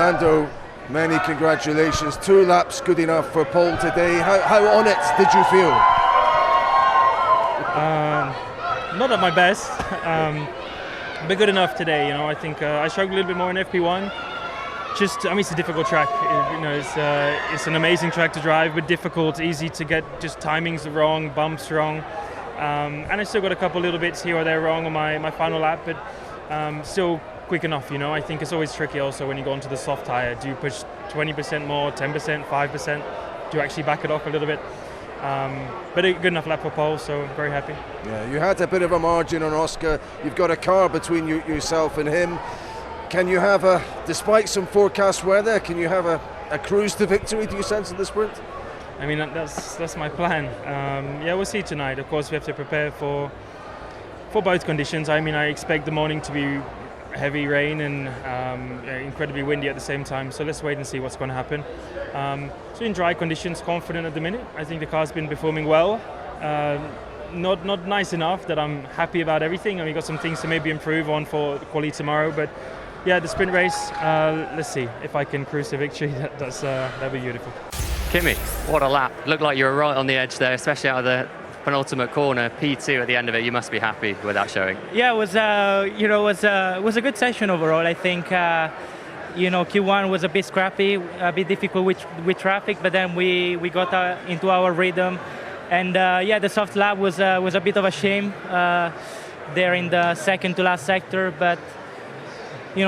Lando, many congratulations. 2 laps good enough for pole today. How on it did you feel? Not at my best, but good enough today. I think I struggled a little bit more in FP1. It's a difficult track. It's an amazing track to drive, but difficult, easy to get just timings wrong, bumps wrong. And I still got a couple little bits here or there wrong on my final lap, but still quick enough. I think it's always tricky also when you go onto the soft tyre. Do you push 20% more, 10%, 5%? Do you actually back it off a little bit? But a good enough lap for pole, so very happy. Yeah, you had a bit of a margin on Oscar. You've got a car between yourself and him. Can you have despite some forecast weather, can you have a cruise to victory, do you sense, in the sprint? I mean, that's my plan. We'll see tonight. Of course, we have to prepare for both conditions. I mean, I expect the morning to be heavy rain and incredibly windy at the same time. So let's wait and see what's going to happen. So in dry conditions, confident at the minute. I think the car's been performing well. Not nice enough that I'm happy about everything. And we've got some things to maybe improve on for the quali tomorrow. But yeah, the sprint race, let's see if I can cruise to victory. That'd be beautiful. Kimi, what a lap. Looked like you were right on the edge there, especially out of the penultimate corner, P2 at the end of it. You must be happy with that showing. Yeah, it was a good session overall. I think Q1 was a bit scrappy, a bit difficult with traffic, but then we got into our rhythm, and the soft lap was a bit of a shame there in the second to last sector, but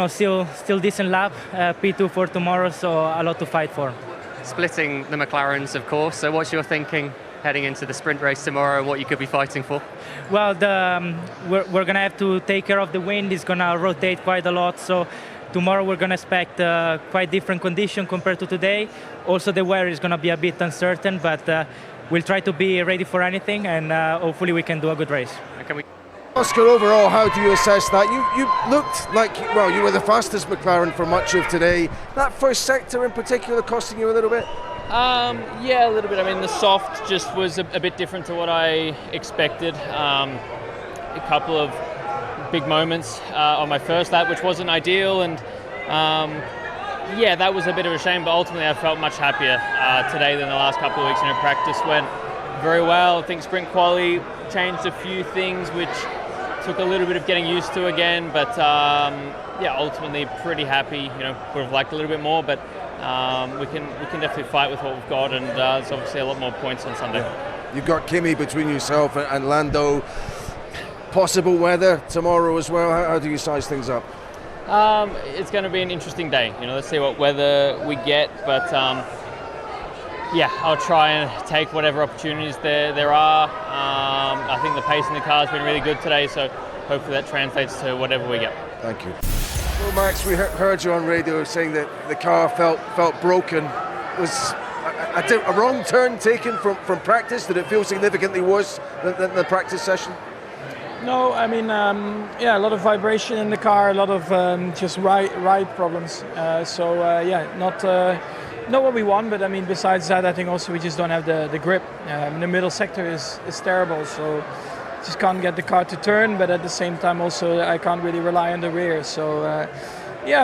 still decent lap, P2 for tomorrow, so a lot to fight for. Splitting the McLarens, of course. So what's your thinking heading into the sprint race tomorrow and what you could be fighting for? Well, we're going to have to take care of the wind. It's going to rotate quite a lot. So tomorrow we're going to expect quite different condition compared to today. Also, the weather is going to be a bit uncertain, but we'll try to be ready for anything, and hopefully we can do a good race. Oscar, overall, how do you assess that? You looked like, you were the fastest McLaren for much of today. That first sector in particular costing you a little bit? Yeah, a little bit. I mean, the soft just was a bit different to what I expected. A couple of big moments on my first lap, which wasn't ideal, and that was a bit of a shame, but ultimately I felt much happier today than the last couple of weeks. Practice went very well. I think sprint quali changed a few things, which took a little bit of getting used to again, but ultimately pretty happy. Would have liked a little bit more, but we can definitely fight with what we've got, and there's obviously a lot more points on Sunday. Yeah. You've got Kimi between yourself and Lando. Possible weather tomorrow as well. How do you size things up? It's going to be an interesting day. Let's see what weather we get, but I'll try and take whatever opportunities there are. I think the pace in the car has been really good today, so hopefully that translates to whatever we get. Thank you. Well, Max, we heard you on radio saying that the car felt broken. Was a wrong turn taken from practice? Did it feel significantly worse than the practice session? No, I mean, a lot of vibration in the car, a lot of just ride problems. Not what we want, but I mean, besides that, I think also we just don't have the grip. The middle sector is terrible, so just can't get the car to turn, but at the same time also I can't really rely on the rear. So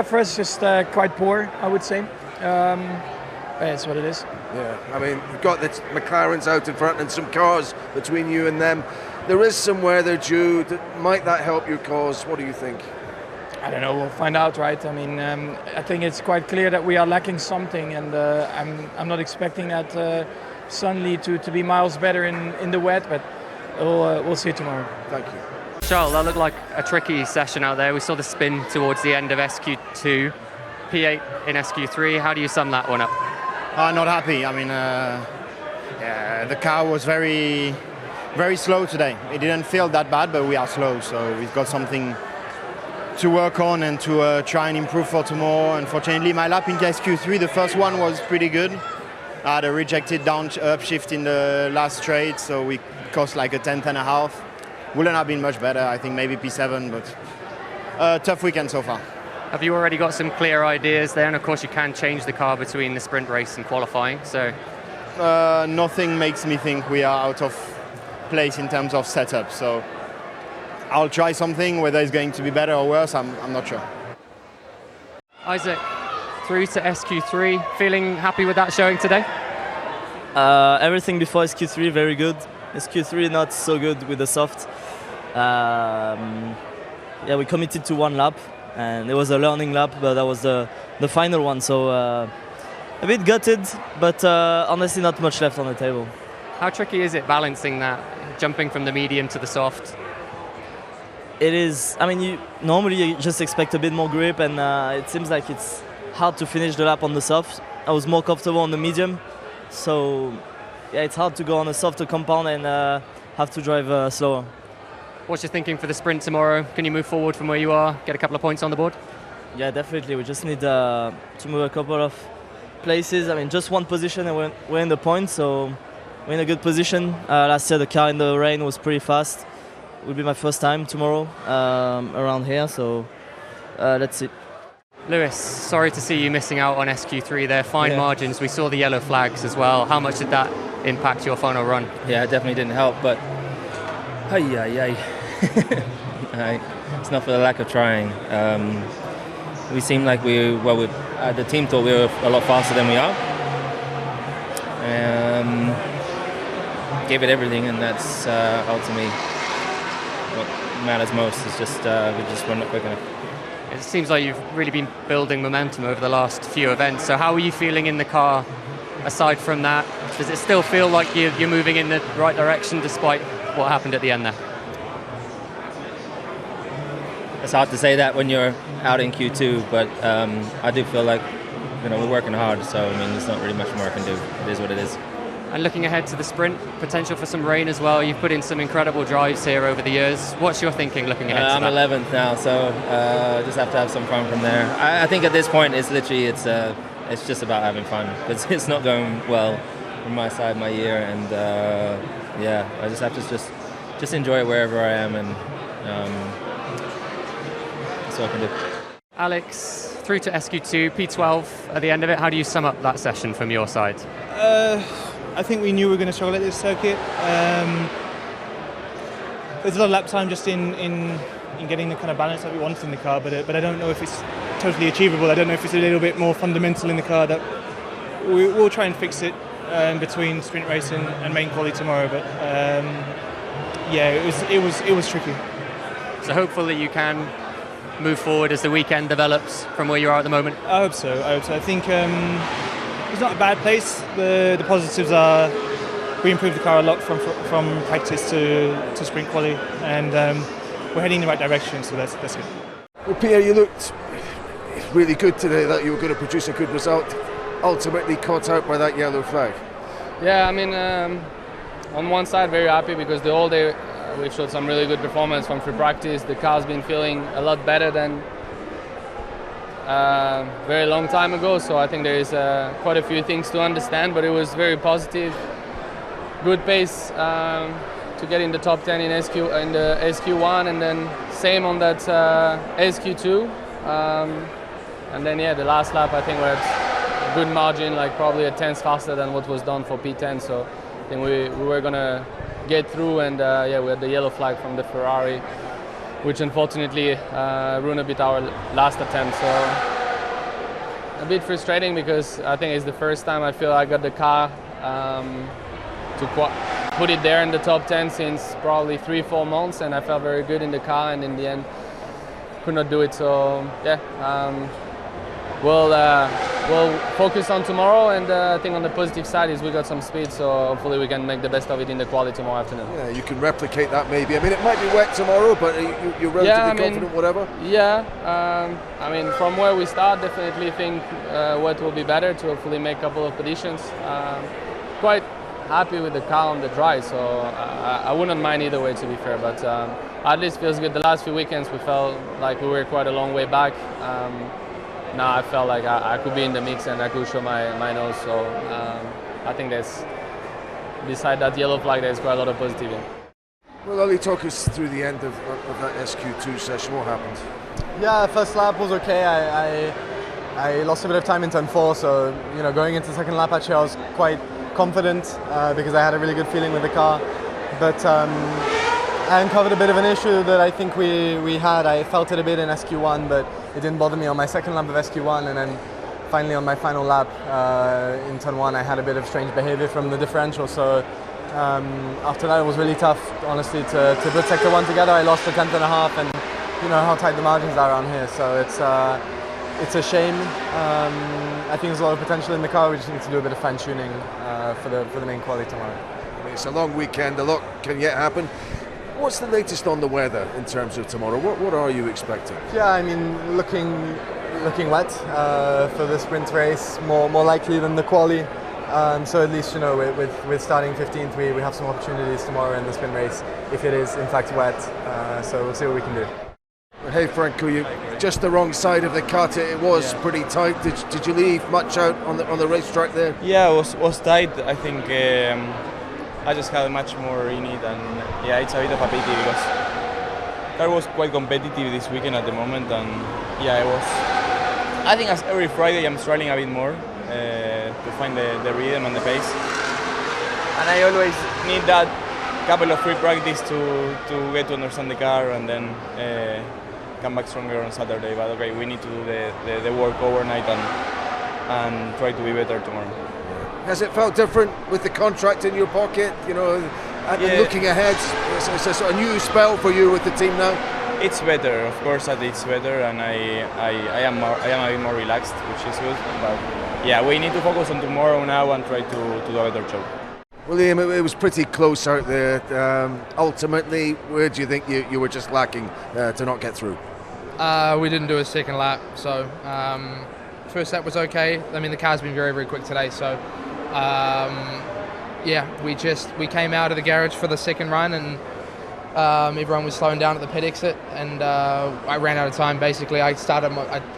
for us, just quite poor, I would say. That's what it is. Yeah, I mean, you've got the McLarens out in front and some cars between you and them. There is some weather due. Might that help your cause? What do you think? I don't know, we'll find out, right? I mean, I think it's quite clear that we are lacking something, and I'm not expecting that suddenly to be miles better in the wet, but we'll see tomorrow. Thank you. Charles, that looked like a tricky session out there. We saw the spin towards the end of SQ2, P8 in SQ3. How do you sum that one up? Not happy. I mean, the car was very, very slow today. It didn't feel that bad, but we are slow, so we've got something to work on and to try and improve for tomorrow. Unfortunately, my lap in SQ3, the first one was pretty good. I had a rejected upshift in the last straight, so we cost like a 10th and a half. Wouldn't have been much better, I think maybe P7, but tough weekend so far. Have you already got some clear ideas there? And of course you can change the car between the sprint race and qualifying, so... Nothing makes me think we are out of place in terms of setup, so I'll try something. Whether it's going to be better or worse, I'm not sure. Isaac, through to SQ3. Feeling happy with that showing today? Everything before SQ3 very good. SQ3 not so good with the soft. Yeah, we committed to one lap, and it was a learning lap, but that was the final one. So a bit gutted, but honestly not much left on the table. How tricky is it balancing that, jumping from the medium to the soft? It is. I mean, normally you just expect a bit more grip, and it seems like it's hard to finish the lap on the soft. I was more comfortable on the medium, so yeah, it's hard to go on a softer compound and have to drive slower. What's your thinking for the sprint tomorrow? Can you move forward from where you are, get a couple of points on the board? Yeah, definitely. We just need to move a couple of places. I mean, just one position and we're in the points, so we're in a good position. Last year the car in the rain was pretty fast. It will be my first time tomorrow around here, so let's see. Lewis, sorry to see you missing out on SQ3 there. Fine margins. We saw the yellow flags as well. How much did that impact your final run? Yeah, it definitely didn't help, but it's not for the lack of trying. We seem like the team thought we were a lot faster than we are. Gave it everything, and that's ultimately what matters most. Is just we just run not quick enough. It seems like you've really been building momentum over the last few events. So how are you feeling in the car aside from that? Does it still feel like you're moving in the right direction despite what happened at the end there? It's hard to say that when you're out in Q2, but I do feel like we're working hard. So I mean, there's not really much more I can do. It is what it is. And looking ahead to the sprint, potential for some rain as well. You've put in some incredible drives here over the years. What's your thinking looking ahead to that? I'm 11th now, so just have to have some fun from there. I think at this point, it's literally it's just about having fun, because it's not going well from my side my year, and yeah, I just have to just enjoy it wherever I am, and that's what I can do. Alex, through to SQ2, P12 at the end of it. How do you sum up that session from your side? I think we knew we were going to struggle at this circuit. There's a lot of lap time just in getting the kind of balance that we wanted in the car, but I don't know if it's totally achievable. I don't know if it's a little bit more fundamental in the car that we'll try and fix it in between sprint race and main quali tomorrow. But yeah, it was tricky. So hopefully you can move forward as the weekend develops from where you are at the moment. I hope so. I think it's not a bad place. The positives are we improved the car a lot from practice to sprint quali, and we're heading in the right direction. So that's good. Well, Pierre, you looked really good today. That you were going to produce a good result. Ultimately caught out by that yellow flag. Yeah, I mean, on one side, very happy because the whole day we've showed some really good performance from free practice. The car's been feeling a lot better than very long time ago, so I think there is quite a few things to understand, but it was very positive. Good pace to get in the top 10 in the SQ1, and then same on that SQ2, and then yeah, the last lap I think we're at a good margin, like probably a tenth faster than what was done for P10, so I think we were gonna get through, and yeah, we had the yellow flag from the Ferrari, which unfortunately ruined a bit our last attempt. So a bit frustrating because I think it's the first time I feel I got the car to put it there in the top 10 since probably 3-4 months, and I felt very good in the car, and in the end could not do it. So yeah, we'll focus on tomorrow, and I think on the positive side is we got some speed, so hopefully we can make the best of it in the quali tomorrow afternoon. Yeah, you can replicate that maybe. I mean, it might be wet tomorrow, but you're relatively confident, whatever? Yeah, I mean, from where we start, definitely think wet will be better to hopefully make a couple of positions. Quite happy with the car on the dry, so I wouldn't mind either way, to be fair, but at least feels good. The last few weekends we felt like we were quite a long way back. Now I felt like I could be in the mix and I could show my nose, so I think there's, beside that yellow flag, there's quite a lot of positivity. Well, Ollie, talk us through the end of that SQ2 session. What happened? Yeah, first lap was okay. I lost a bit of time in turn 4, so going into the second lap actually I was quite confident because I had a really good feeling with the car, but I uncovered a bit of an issue that I think we had. I felt it a bit in SQ1, but it didn't bother me on my second lap of SQ1, and then finally on my final lap in turn 1 I had a bit of strange behavior from the differential, so after that it was really tough, honestly, to put sector 1 together. I lost a tenth and a half, and you know how tight the margins are around here, so it's a shame. I think there's a lot of potential in the car. We just need to do a bit of fine-tuning for the main quali tomorrow. I mean, it's a long weekend, a lot can yet happen. What's the latest on the weather in terms of tomorrow? What are you expecting? Yeah, I mean, looking wet for the sprint race, more likely than the quali. So at least, you know, with starting 15th, we have some opportunities tomorrow in the sprint race if it is in fact wet. So we'll see what we can do. Hey Franco, you just the wrong side of the cut. It was pretty tight. Did you leave much out on the racetrack there? Yeah, it was tight. I think I just had much more in it, and yeah, it's a bit of a pity because the car was quite competitive this weekend at the moment, and yeah, it was. I think as every Friday I'm struggling a bit more to find the rhythm and the pace, and I always need that couple of free practice to get to understand the car and then come back stronger on Saturday. But okay, we need to do the work overnight and try to be better tomorrow. Has it felt different with the contract in your pocket? You know, and looking ahead, it's a sort of new spell for you with the team now. It's better, of course. It's better, and I am a bit more relaxed, which is good. But yeah, we need to focus on tomorrow now and try to do a better job. Well, Liam, it was pretty close out there. Ultimately, where do you think you were just lacking to not get through? We didn't do a second lap, so first lap was okay. I mean, the car's been very, very quick today, so yeah, we came out of the garage for the second run, and everyone was slowing down at the pit exit, and I ran out of time. Basically, I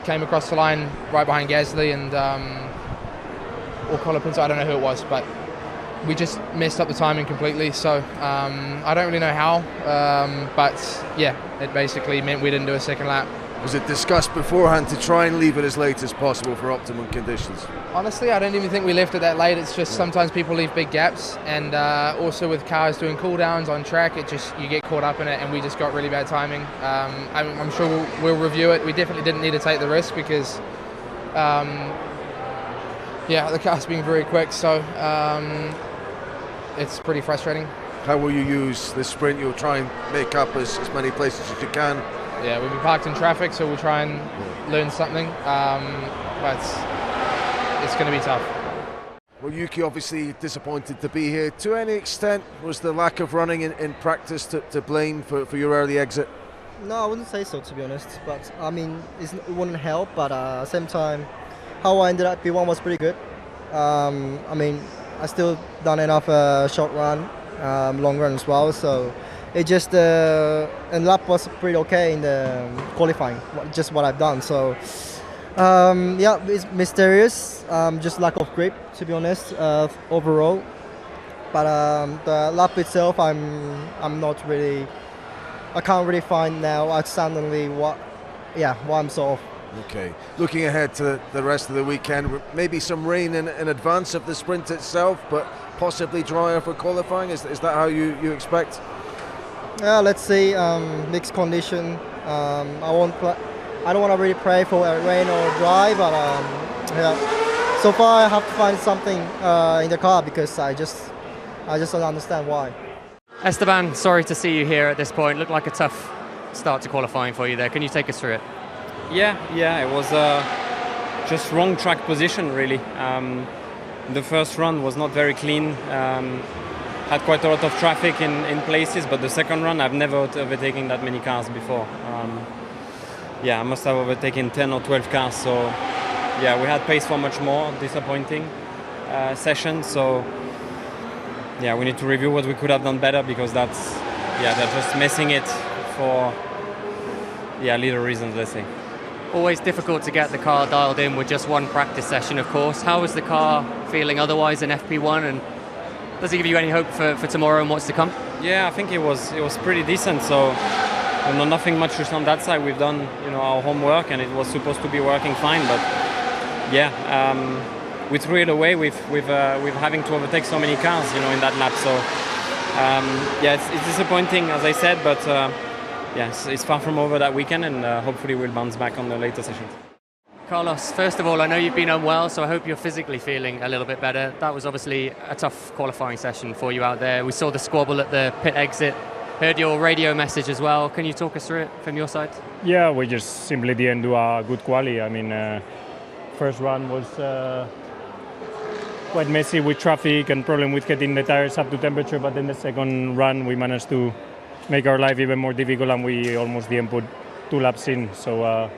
came across the line right behind Gasly and or Colapinto, I don't know who it was, but we just messed up the timing completely. So I don't really know how, but yeah, it basically meant we didn't do a second lap. Was it discussed beforehand to try and leave it as late as possible for optimum conditions? Honestly, I don't even think we left it that late. It's just sometimes people leave big gaps, and also with cars doing cool downs on track, you get caught up in it, and we just got really bad timing. I'm sure we'll review it. We definitely didn't need to take the risk because yeah, the car's being very quick, so it's pretty frustrating. How will you use this sprint? You'll try and make up as many places as you can. Yeah, we'll be parked in traffic, so we'll try and learn something, but it's going to be tough. Well, Yuki, obviously disappointed to be here. To any extent, was the lack of running in practice to blame for your early exit? No, I wouldn't say so, to be honest. But I mean, it wouldn't help. But at the same time, how I ended up P1 was pretty good. I mean, I still done enough short run, long run as well. So it just and lap was pretty okay in the qualifying. Just what I've done. So yeah, it's mysterious. Just lack of grip, to be honest, overall. But the lap itself, I'm not really. I can't really find now outstandingly what I'm sort of. Okay, looking ahead to the rest of the weekend, maybe some rain in advance of the sprint itself, but possibly drier for qualifying. Is that how you expect? Yeah, let's see. Mixed condition. I don't want to really pray for rain or dry, but yeah. So far, I have to find something in the car because I just don't understand why. Esteban, sorry to see you here at this point. Looked like a tough start to qualifying for you there. Can you take us through it? Yeah, it was just wrong track position really. The first run was not very clean. Had quite a lot of traffic in places, but the second run I've never overtaken that many cars before. I must have overtaken 10 or 12 cars. So yeah, we had pace for much more. Disappointing session. So yeah, we need to review what we could have done better because they're just messing it for little reasons, let's say. Always difficult to get the car dialed in with just one practice session, of course. How is the car feeling otherwise in FP1, and does it give you any hope for tomorrow and what's to come? Yeah, I think it was pretty decent. So nothing much on that side. We've done our homework, and it was supposed to be working fine. But yeah, we threw it away with having to overtake so many cars, in that lap. So it's disappointing, as I said, but. Yes, it's far from over that weekend, and hopefully we'll bounce back on the later sessions. Carlos, first of all, I know you've been unwell, so I hope you're physically feeling a little bit better. That was obviously a tough qualifying session for you out there. We saw the squabble at the pit exit, heard your radio message as well. Can you talk us through it from your side? Yeah, we just simply didn't do a good quali. I mean, first run was quite messy with traffic and problem with getting the tires up to temperature, but then the second run we managed to make our life even more difficult and we almost didn't put 2 laps in. So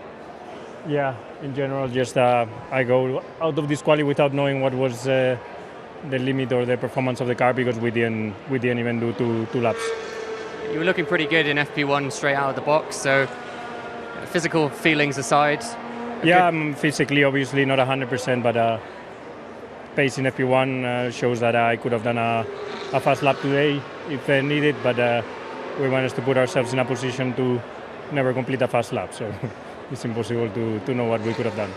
yeah, in general, just I go out of this quali without knowing what was the limit or the performance of the car because we didn't even do two laps. You were looking pretty good in FP1 straight out of the box, so physical feelings aside. Yeah, I'm physically obviously not 100%, but pace in FP1 shows that I could have done a fast lap today if needed, but we managed to put ourselves in a position to never complete a fast lap, so it's impossible to know what we could have done.